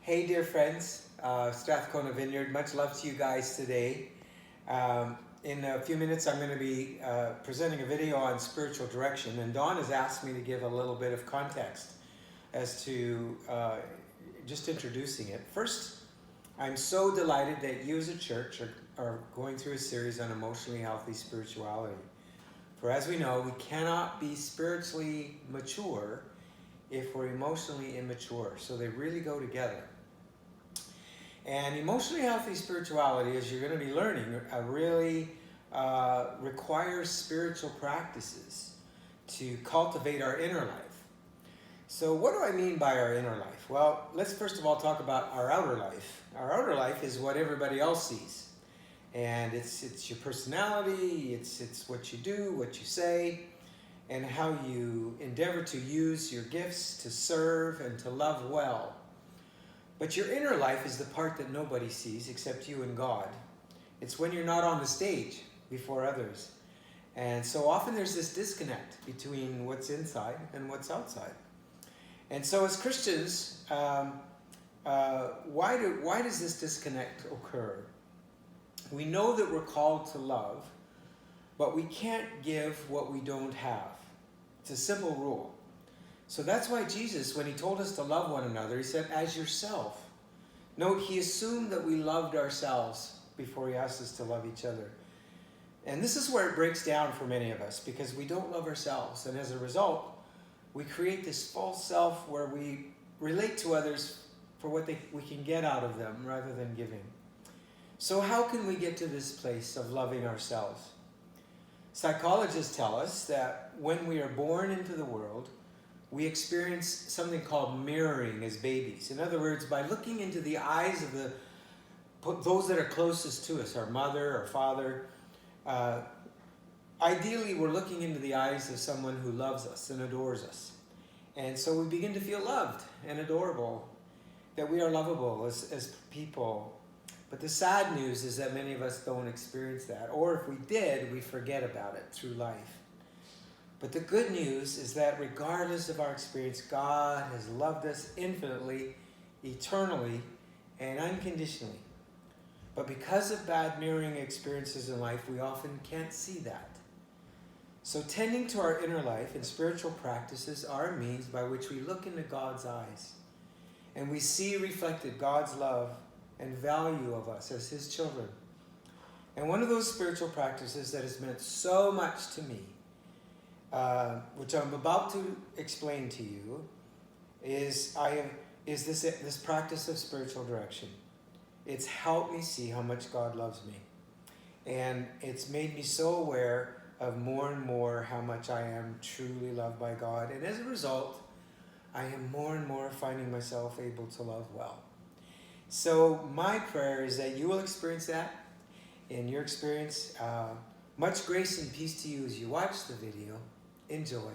Hey dear friends, Strathcona Vineyard, much love to you guys today. In a few minutes I'm going to be presenting a video on spiritual direction, and Dawn has asked me to give a little bit of context as to just introducing it. First, I'm so delighted that you as a church are going through a series on emotionally healthy spirituality. For as we know, we cannot be spiritually mature if we're emotionally immature. So they really go together. And emotionally healthy spirituality, as you're going to be learning, really requires spiritual practices to cultivate our inner life. So what do I mean by our inner life? Well, let's first of all talk about our outer life. Our outer life is what everybody else sees. And it's your personality, it's what you do, what you say, and how you endeavor to use your gifts to serve and to love well. But your inner life is the part that nobody sees except you and God. It's when you're not on the stage before others. And so often there's this disconnect between what's inside and what's outside. And so as Christians, why does this disconnect occur? We know that we're called to love, but we can't give what we don't have. It's a simple rule. So that's why Jesus, when he told us to love one another, he said, as yourself. Note, he assumed that we loved ourselves before he asked us to love each other. And this is where it breaks down for many of us, because we don't love ourselves. And as a result, we create this false self where we relate to others for what we can get out of them rather than giving. So how can we get to this place of loving ourselves? Psychologists tell us that when we are born into the world, we experience something called mirroring as babies. In other words, by looking into the eyes of those that are closest to us, our mother, our father, ideally we're looking into the eyes of someone who loves us and adores us. And so we begin to feel loved and adorable, that we are lovable as people. But the sad news is that many of us don't experience that. Or if we did, we forget about it through life. But the good news is that regardless of our experience, God has loved us infinitely, eternally, and unconditionally. But because of bad mirroring experiences in life, we often can't see that. So tending to our inner life and spiritual practices are a means by which we look into God's eyes and we see reflected God's love and value of us as his children. And one of those spiritual practices that has meant so much to me, which I'm about to explain to you, is this practice of spiritual direction. It's helped me see how much God loves me. And it's made me so aware of more and more how much I am truly loved by God. And as a result, I am more and more finding myself able to love well. So my prayer is that you will experience that in your experience. Much grace and peace to you as you watch the video. Enjoy.